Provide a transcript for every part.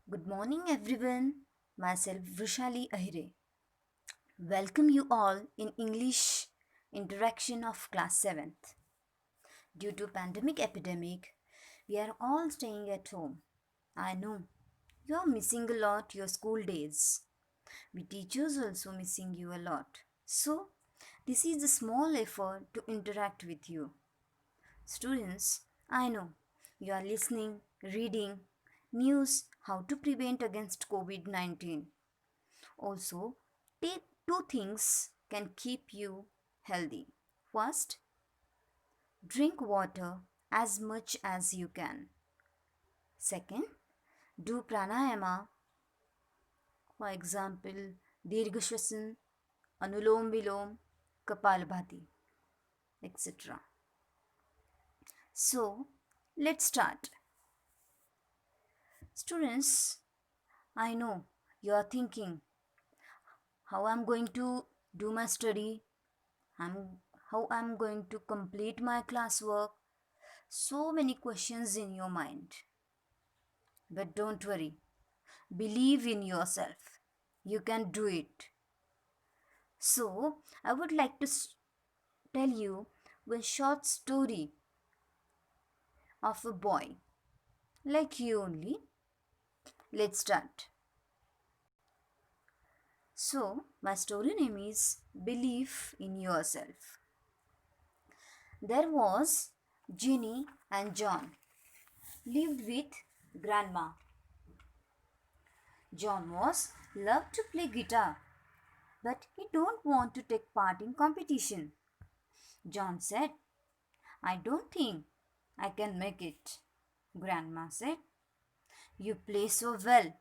Good morning, everyone. Myself Vrishali Ahire. Welcome you all in English Interaction of Class 7th. Due to pandemic epidemic, we are all staying at home. I know you are missing a lot your school days. We teachers also missing you a lot. So, this is a small effort to interact with you. Students, I know you are listening, reading news how to prevent against COVID-19. Also, take two things can keep you healthy. First, drink water as much as you can. Second, do pranayama, for example, dirghashwasan, anulom vilom, kapalabhati, etc. So, let's start. Students, I know you are thinking how I'm going to do my study, I'm, how I'm going to complete my classwork. So many questions in your mind. But don't worry, believe in yourself. You can do it. So, I would like to tell you one short story of a boy like you only. Let's start. So, my story name is Belief in Yourself. There was Ginny and John lived with grandma. John was loved to play guitar, but he don't want to take part in competition. John said, I don't think I can make it. Grandma said, you play so well.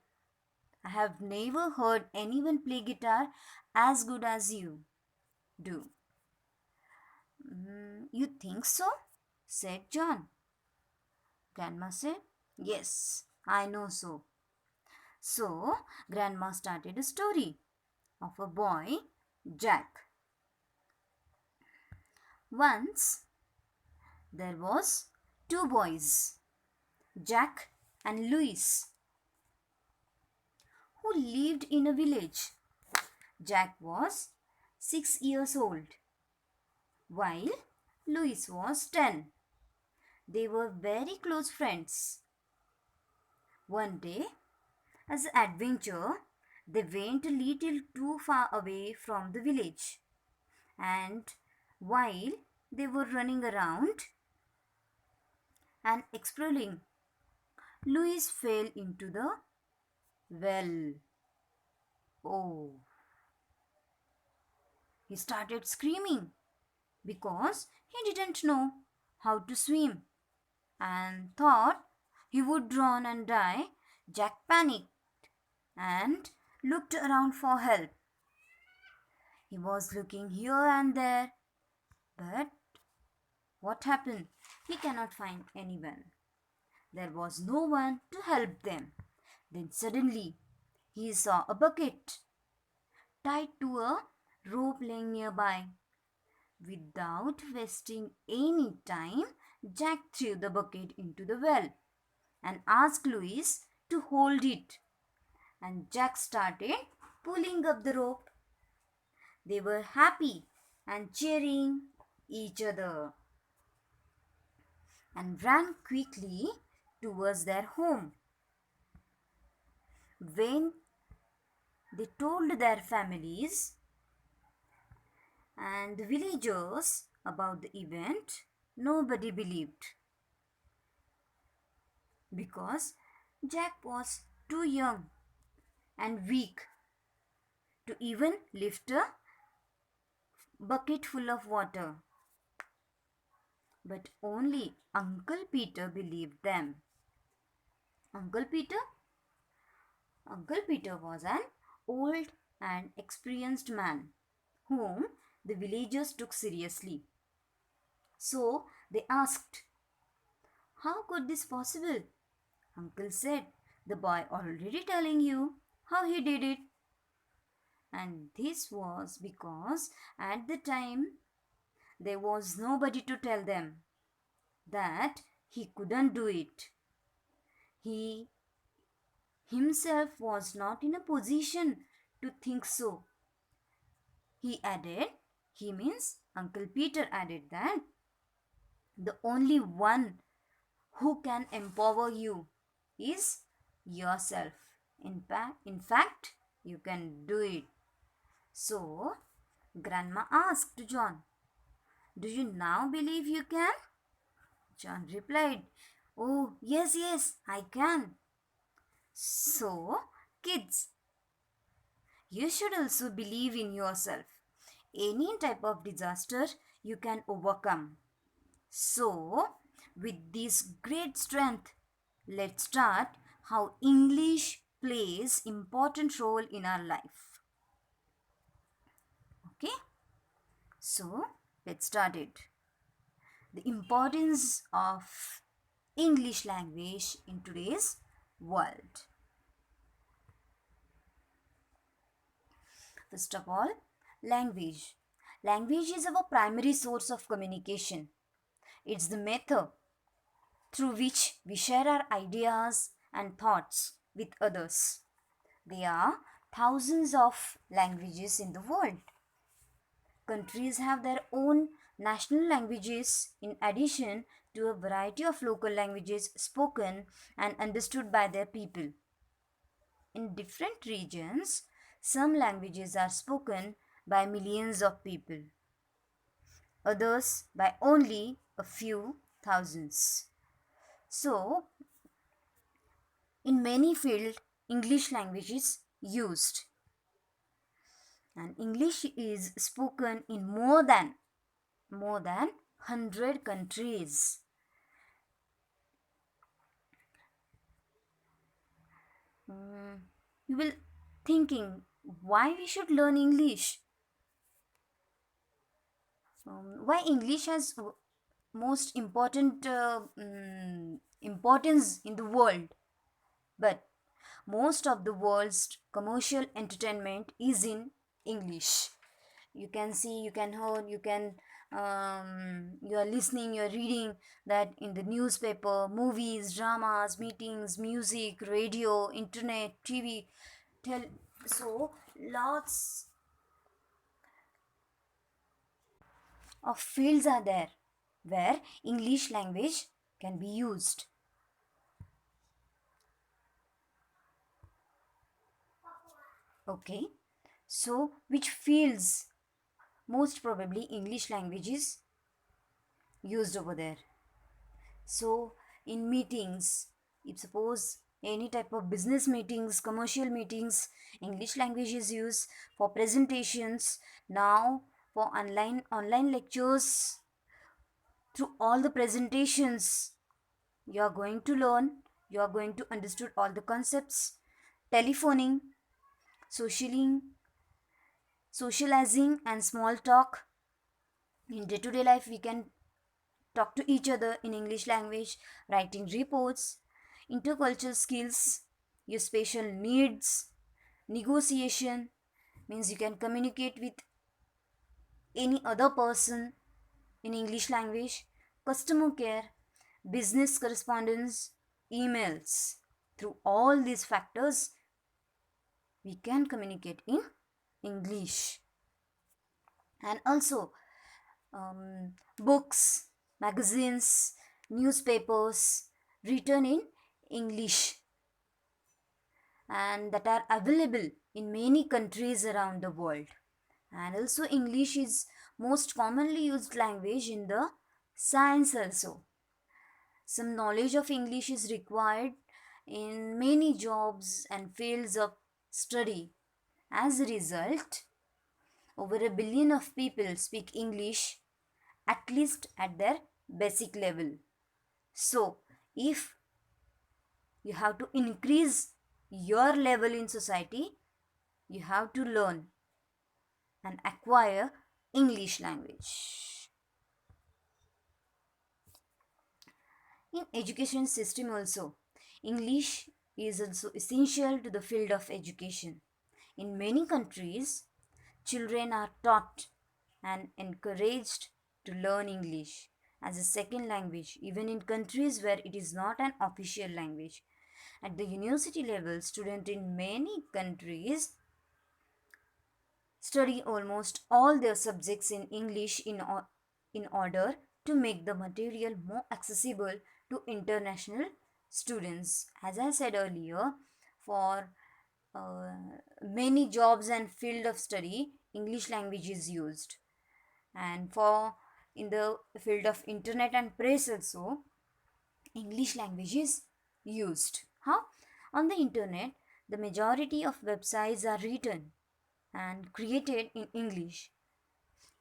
I have never heard anyone play guitar as good as you do. You think so? Said John. Grandma said, yes, I know so. So, Grandma started a story of a boy, Jack. Once there was two boys, Jack and Louis, who lived in a village. Jack was 6 years old, while Louis was 10. They were very close friends. One day, as an adventure, they went a little too far away from the village. And while they were running around and exploring, Louis fell into the well. Oh, he started screaming because he didn't know how to swim and thought he would drown and die. Jack panicked and looked around for help. He was looking here and there, but what happened? He cannot find anyone. There was no one to help them. Then suddenly he saw a bucket tied to a rope laying nearby. Without wasting any time, Jack threw the bucket into the well and asked Louis to hold it. And Jack started pulling up the rope. They were happy and cheering each other and ran quickly towards their home. When they told their families and the villagers about the event, nobody believed because Jack was too young and weak to even lift a bucket full of water. But only Uncle Peter believed them. Uncle Peter? Uncle Peter was an old and experienced man whom the villagers took seriously. So they asked, how could this possible? Uncle said, the boy already telling you how he did it. And this was because at the time there was nobody to tell them that he couldn't do it. He himself was not in a position to think so. He added, he means Uncle Peter added that the only one who can empower you is yourself. In fact, you can do it. So, Grandma asked John, "Do you now believe you can?" John replied, "Oh, yes, yes, I can." So, kids, you should also believe in yourself. Any type of disaster you can overcome. So, with this great strength, let's start how English plays important role in our life. Okay? So, let's start it. The importance of English language in today's world. First of all, language. Language is our primary source of communication. It's the method through which we share our ideas and thoughts with others. There are thousands of languages in the world. Countries have their own national languages in addition to a variety of local languages spoken and understood by their people. In different regions, some languages are spoken by millions of people, others by only a few thousands. So, in many fields, English language is used, and English is spoken in more than 100 countries. You will thinking why we should learn English. Why English has most important importance in the world, but most of the world's commercial entertainment is in English. You can see, you can hear, you are listening, you are reading that in the newspaper, movies, dramas, meetings, music, radio, internet, TV. So lots of fields are there where English language can be used. Okay, so which fields most probably English language is used over there? So in meetings, if suppose any type of business meetings, commercial meetings, English language is used for presentations. Now for online lectures, through all the presentations you are going to learn, you are going to understood all the concepts. Telephoning, socialing, socializing and small talk. In day-to-day life we can talk to each other in English language. Writing reports, intercultural skills, your special needs, negotiation means you can communicate with any other person in English language. Customer care, business correspondence, emails. Through all these factors, we can communicate in English. And also, books, magazines, newspapers written in English and that are available in many countries around the world. And also, English is most commonly used language in the science also. Some knowledge of English is required in many jobs and fields of study. As a result, over a billion of people speak English at least at their basic level. So, if you have to increase your level in society, you have to learn and acquire English language. In education system also, English is also essential to the field of education. In many countries, children are taught and encouraged to learn English as a second language, even in countries where it is not an official language. At the university level, students in many countries study almost all their subjects in English in order to make the material more accessible to international students. As I said earlier, for uh, many jobs and field of study, English language is used. And for in the field of internet and press also, English language is used. How? On the internet, the majority of websites are written and created in English.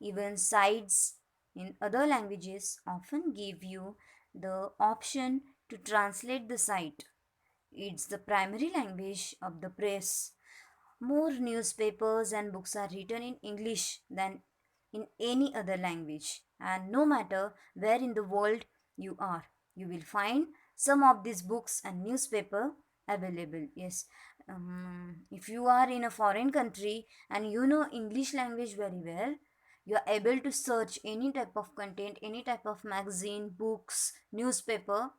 Even sites in other languages often give you the option to translate the site. It's the primary language of the press. More newspapers and books are written in English than in any other language. And no matter where in the world you are, you will find some of these books and newspaper available. Yes. If you are in a foreign country and you know English language very well, you are able to search any type of content, any type of magazine, books, newspaper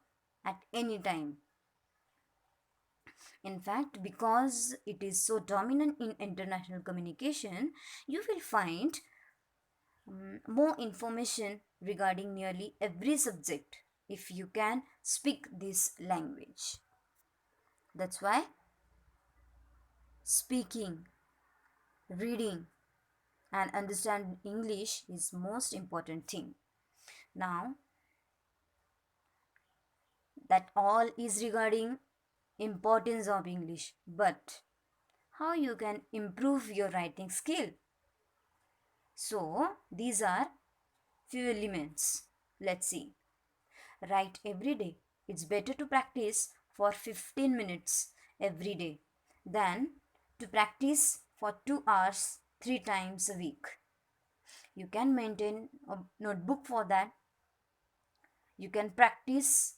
at any time. In fact, because it is so dominant in international communication, you will find more information regarding nearly every subject if you can speak this language. That's why speaking, reading, and understanding English is most important thing. Now, that all is regarding importance of English, but how you can improve your writing skill? So, these are few elements. Let's see. Write every day. It's better to practice for 15 minutes every day than to practice for 2 hours 3 times a week. You can maintain a notebook for that. You can practice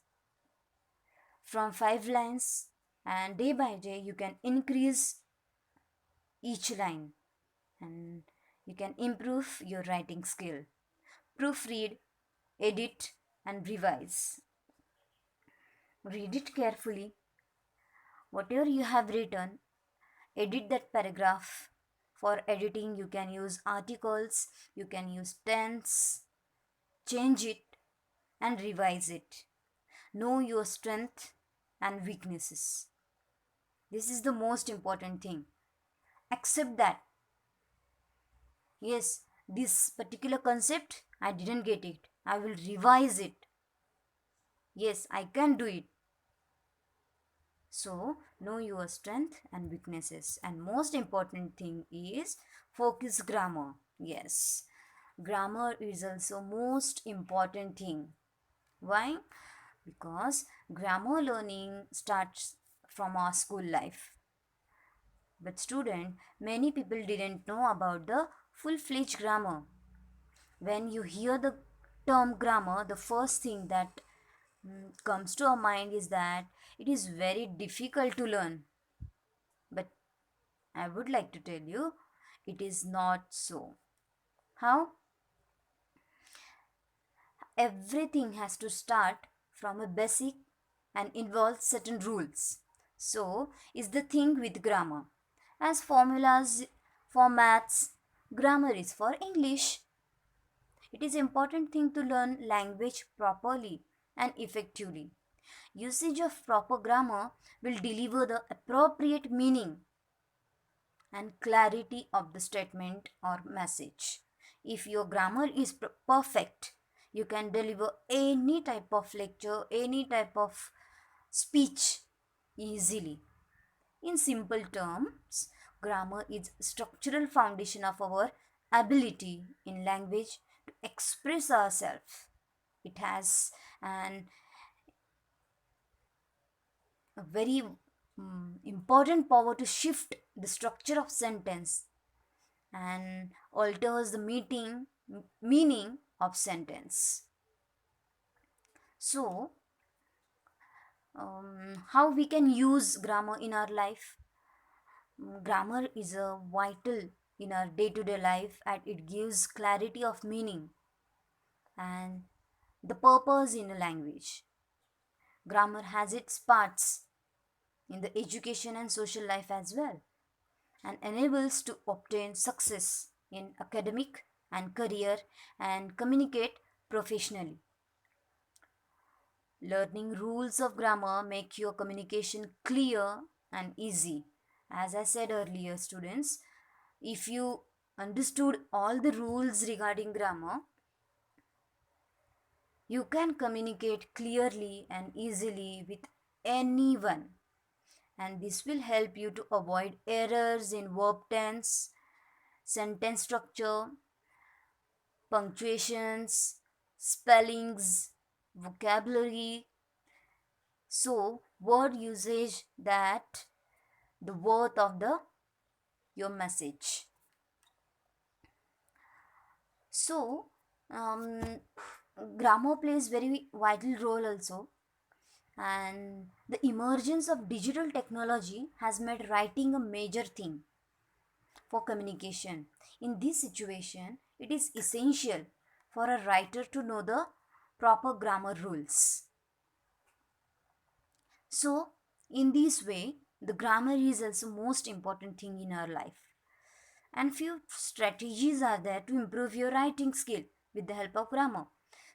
from 5 lines, and day by day you can increase each line, and you can improve your writing skill. Proofread, edit, and revise. Read it carefully. Whatever you have written, edit that paragraph. For editing, you can use articles, you can use tense, change it, and revise it. Know your strength and weaknesses. This is the most important thing. Accept that. Yes, this particular concept, I didn't get it. I will revise it. Yes, I can do it. So, know your strength and weaknesses. And most important thing is focus grammar. Yes, grammar is also most important thing. Why? Because grammar learning starts from our school life. But student, many people didn't know about the full-fledged grammar. When you hear the term grammar, the first thing that comes to our mind is that it is very difficult to learn. But I would like to tell you, it is not so. How? Everything has to start from a basic and involve certain rules. So is the thing with grammar. As formulas for maths, grammar is for English. It is important thing to learn language properly and effectively. Usage of proper grammar will deliver the appropriate meaning and clarity of the statement or message. If your grammar is perfect, you can deliver any type of lecture, any type of speech easily. In simple terms, grammar is structural foundation of our ability in language to express ourselves. It has an a very important power to shift the structure of sentence and alters the meaning of sentence. So, how we can use grammar in our life? Grammar is a vital in our day-to-day life, and it gives clarity of meaning and the purpose in a language. Grammar has its parts. in the education and social life as well, and enables to obtain success in academic and career and communicate professionally. Learning rules of grammar make your communication clear and easy. As I said earlier, students, if you understood all the rules regarding grammar, you can communicate clearly and easily with anyone, and this will help you to avoid errors in verb tense, sentence structure, punctuations, spellings, vocabulary, so word usage that the worth of the your message. So grammar plays very vital role also, and the emergence of digital technology has made writing a major thing for communication. In this situation, it is essential for a writer to know the proper grammar rules. So, in this way, the grammar is also most important thing in our life. And few strategies are there to improve your writing skill with the help of grammar.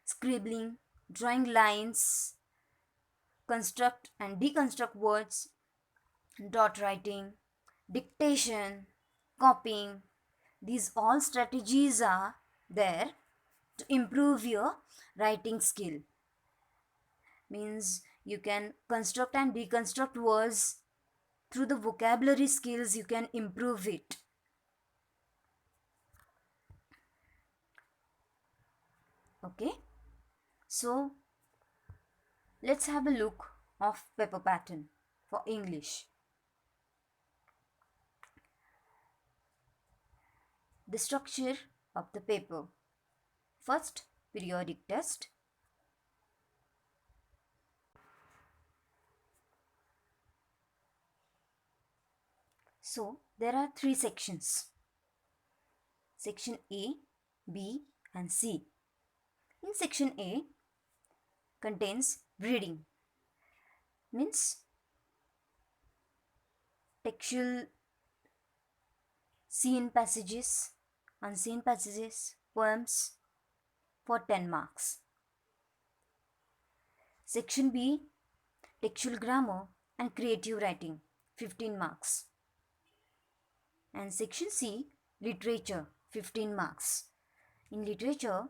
Scribbling, drawing lines, construct and deconstruct words, dot writing, dictation, copying. These all strategies are there to improve your writing skill. Means you can construct and deconstruct words through the vocabulary skills, you can improve it. Okay, so let's have a look of paper pattern for English. The structure of the paper. First, periodic test. So there are three sections. Section A, B and C. In section A contains reading. Means textual seen passages, unseen passages, poems for 10 marks. Section B, textual grammar and creative writing, 15 marks. And section C, literature, 15 marks. In literature,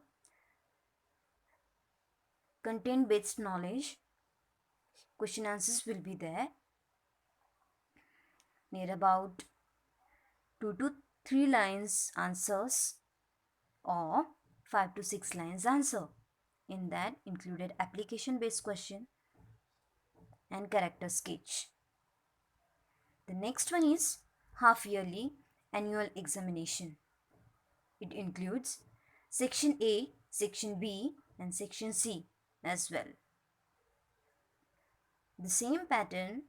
content based knowledge, question answers will be there, near about 2 to 3 lines answers or 5 to 6 lines answer. In that included application based question and character sketch. The next one is half yearly annual examination. It includes section A, section B and section C as well. The same pattern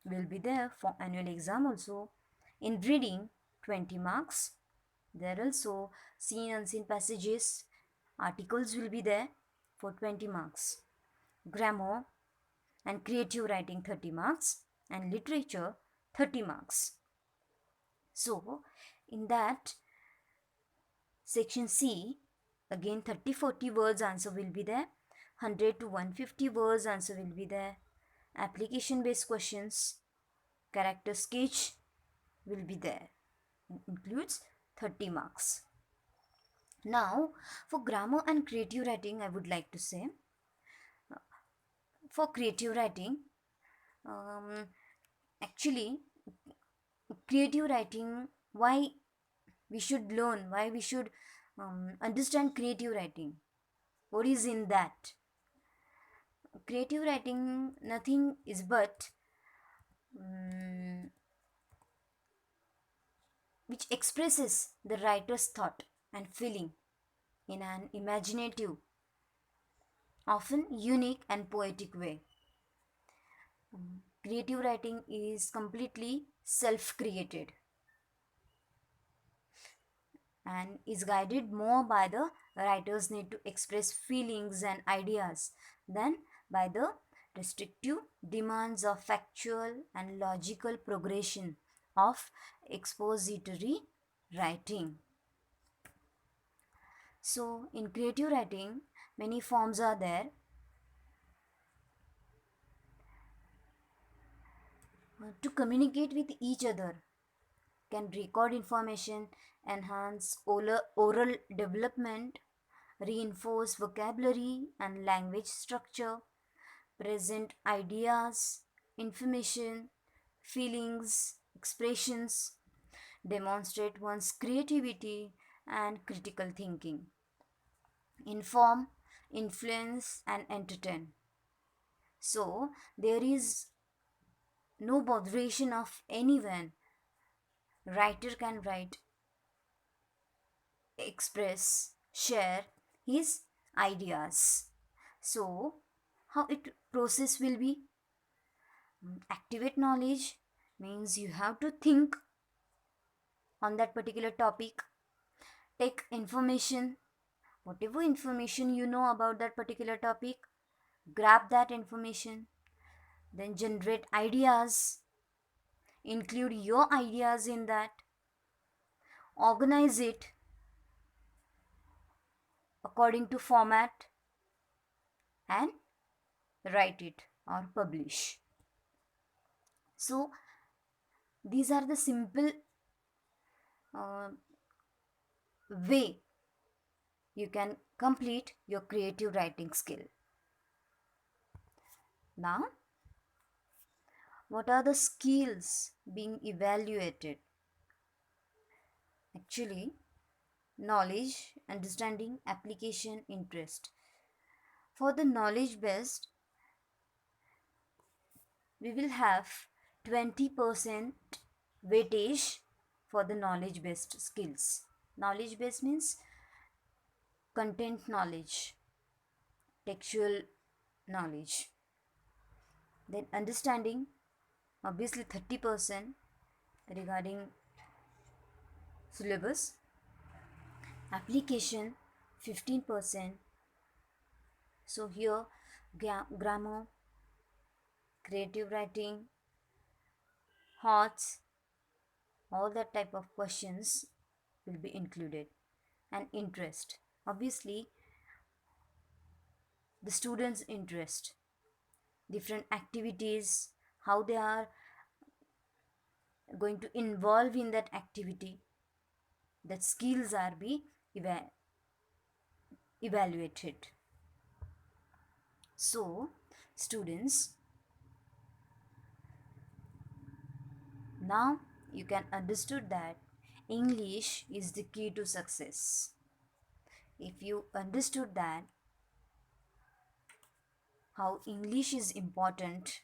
will be there for annual exam also. In reading, 20 marks. There also seen unseen passages, articles will be there for 20 marks. Grammar and creative writing 30 marks and literature 30 marks. So in that section C, again 30-40 words answer will be there, 100 to 150 words answer will be there, application based questions, character sketch will be there. It includes 30 marks. Now for grammar and creative writing, I would like to say, for creative writing, actually creative writing, why we should learn, why we should understand creative writing, what is in that. Creative writing nothing is but which expresses the writer's thought and feeling in an imaginative, often unique and poetic way. Creative writing is completely self-created and is guided more by the writer's need to express feelings and ideas than by the Restrictive demands of factual and logical progression of expository writing. So, in creative writing, many forms are there. To communicate with each other, can record information, enhance oral development, reinforce vocabulary and language structure, present ideas, information, feelings, expressions, demonstrate one's creativity and critical thinking, inform, influence, and entertain. So, there is no botheration of anyone. Writer can write, express, share his ideas. So, how it process will be? Activate knowledge means you have to think on that particular topic, take information, whatever information you know about that particular topic, grab that information, then generate ideas, include your ideas in that, organize it according to format, and write it or publish. So, these are the simple uh, way you can complete your creative writing skill. Now, what are the skills being evaluated? Actually, knowledge, understanding, application, interest. For the knowledge based, we will have 20% weightage for the knowledge based skills. Knowledge based means content knowledge, textual knowledge. Then understanding, obviously 30% regarding syllabus. Application 15%. So here grammar, creative writing, thoughts, all that type of questions will be included. And interest, obviously the students' interest, different activities, how they are going to involve in that activity, that skills are be evaluated. So students, now you can understood that English is the key to success. If you understood that how English is important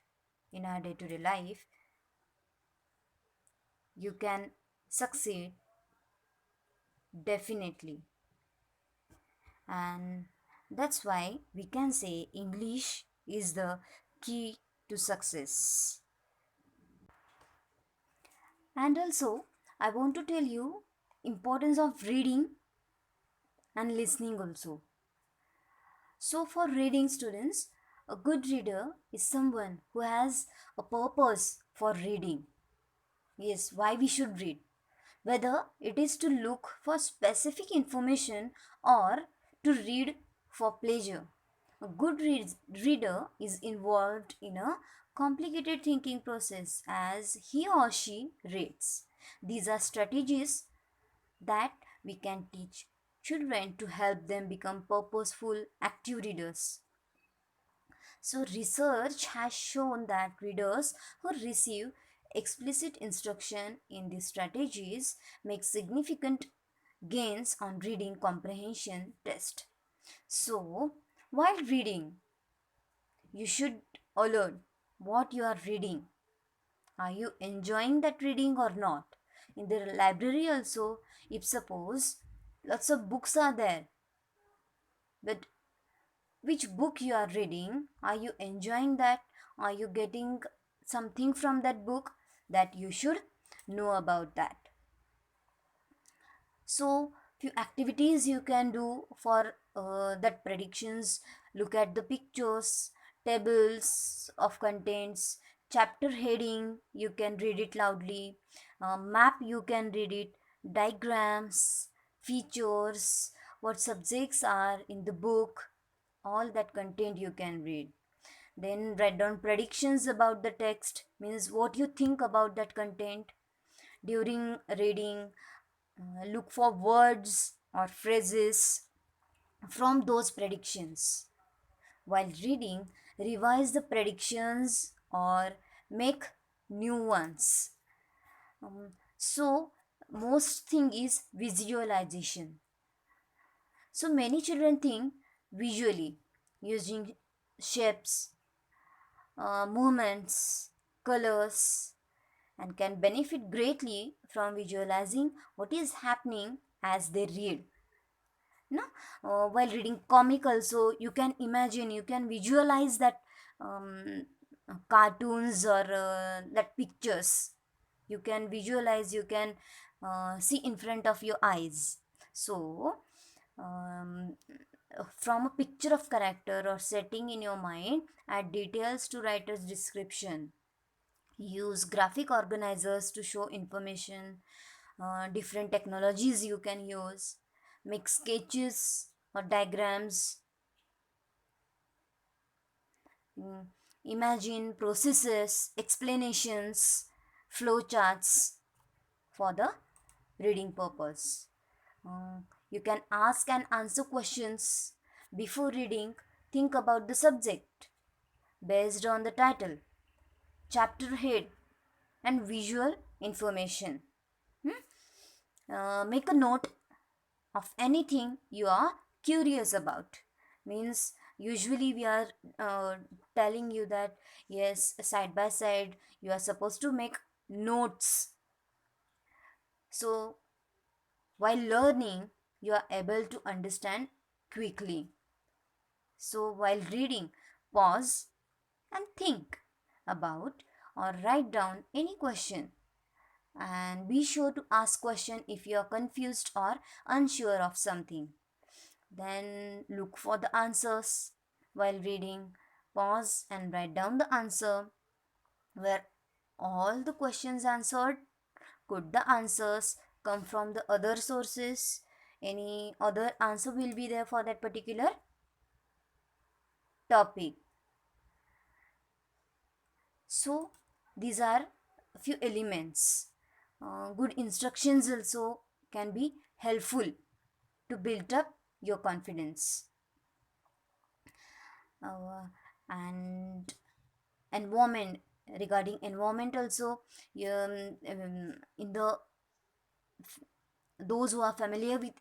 in our day-to-day life, you can succeed definitely. And that's why we can say English is the key to success. And also, I want to tell you importance of reading and listening also. So for reading students, a good reader is someone who has a purpose for reading. Yes, why we should read. Whether it is to look for specific information or to read for pleasure. A good reader is involved in a complicated thinking process as he or she reads. These are strategies that we can teach children to help them become purposeful, active readers. So, research has shown that readers who receive explicit instruction in these strategies make significant gains on reading comprehension test. So, while reading, you should alert what you are reading. Are you enjoying that reading or not? In the library also, if suppose lots of books are there, but which book you are reading, are you enjoying that? Are you getting something from that book? That you should know about that. So few activities you can do for that predictions: look at the pictures, tables of contents, chapter heading, you can read it loudly, map, you can read it, diagrams, features, what subjects are in the book, all that content you can read. Then write down predictions about the text, means what you think about that content during reading. Look for words or phrases from those predictions. While reading, revise the predictions or make new ones. So, most thing is visualization. So, many children think visually using shapes, movements, colors, and can benefit greatly from visualizing what is happening as they read. No, while reading comic also, you can imagine, you can visualize that um, cartoons or that pictures. You can visualize, you can see in front of your eyes. So um, from a picture of character or setting in your mind, add details to writer's description. Use graphic organizers to show information. Different technologies you can use. Make sketches or diagrams. Mm, Imagine processes, explanations, flow charts for the reading purpose. You can ask and answer questions before reading. Think about the subject based on the title, chapter head, and visual information. Make a note of anything you are curious about. Means usually we are telling you that yes, side by side you are supposed to make notes. So while learning, you are able to understand quickly. So while reading, pause and think about or write down any question, and be sure to ask question if you are confused or unsure of something. Then look for the answers while reading. Pause and write down the answer. Where all the questions answered, could the answers come from the other sources? Any other answer will be there for that particular topic. So these are a few elements. Good instructions also can be helpful to build up your confidence. And environment, regarding environment also, in the those who are familiar with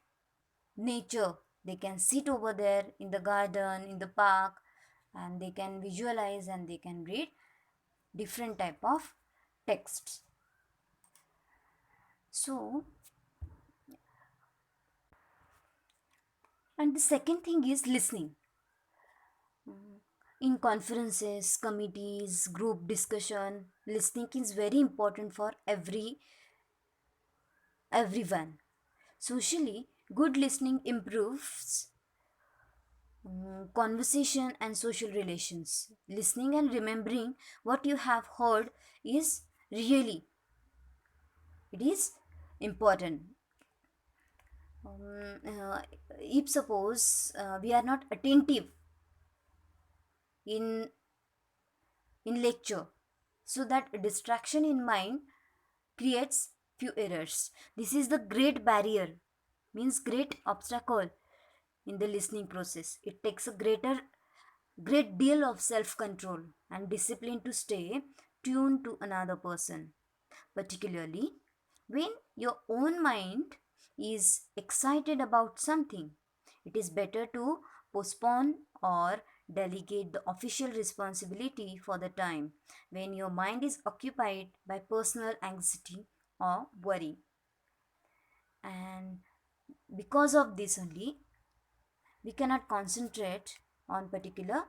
nature, they can sit over there in the garden, in the park, and they can visualize and they can read different type of texts. So, and the second thing is listening. In conferences, committees, group discussion, listening is very important for everyone. Socially, good listening improves conversation and social relations. Listening and remembering what you have heard is really, it is important. If suppose we are not attentive in lecture, so that distraction in mind creates few errors. This is the great barrier, means great obstacle in the listening process. It takes a great deal of self control and discipline to stay tuned to another person, particularly when your own mind is excited about something. It is better to postpone or delegate the official responsibility for the time when your mind is occupied by personal anxiety or worry. And because of this only, we cannot concentrate on particular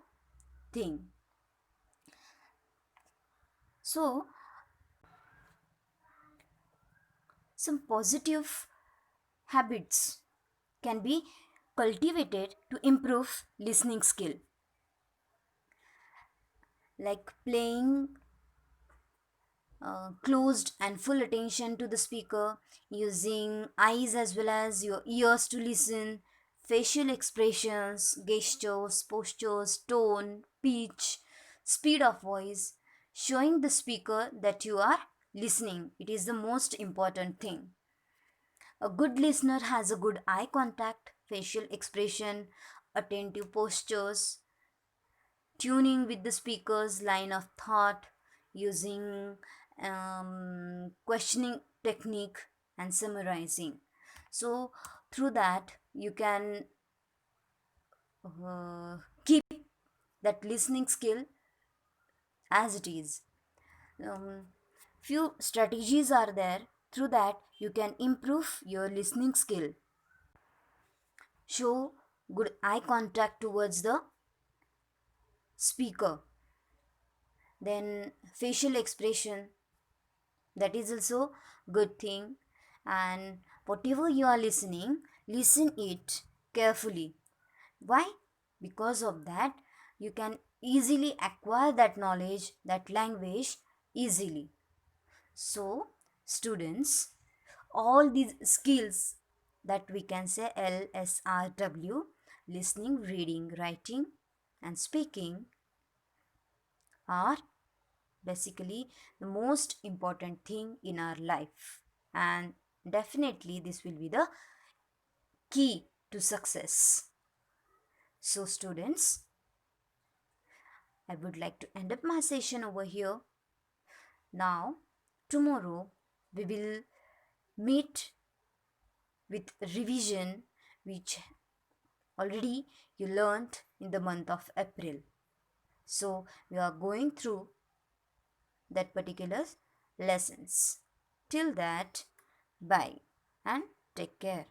thing. So some positive habits can be cultivated to improve listening skill. like playing closed and full attention to the speaker, using eyes as well as your ears to listen, facial expressions, gestures, postures, tone, pitch, speed of voice, showing the speaker that you are listening. It is the most important thing. A good listener has a good eye contact, facial expression, attentive postures, tuning with the speaker's line of thought, using questioning technique, and summarizing. So, through that, you can keep that listening skill as it is. Um, few strategies are there through that you can improve your listening skill. Show good eye contact towards the speaker, then facial expression, that is also good thing. And whatever you are listening, listen it carefully. Why? Because of that you can easily acquire that knowledge, that language easily. So students, all these skills that we can say LSRW, listening, reading, writing and speaking, are basically the most important thing in our life, and definitely this will be the key to success. So students, I would like to end up my session over here. Now tomorrow we will meet with revision which already you learned in the month of April. So we are going through that particular lessons. Till that, bye and take care.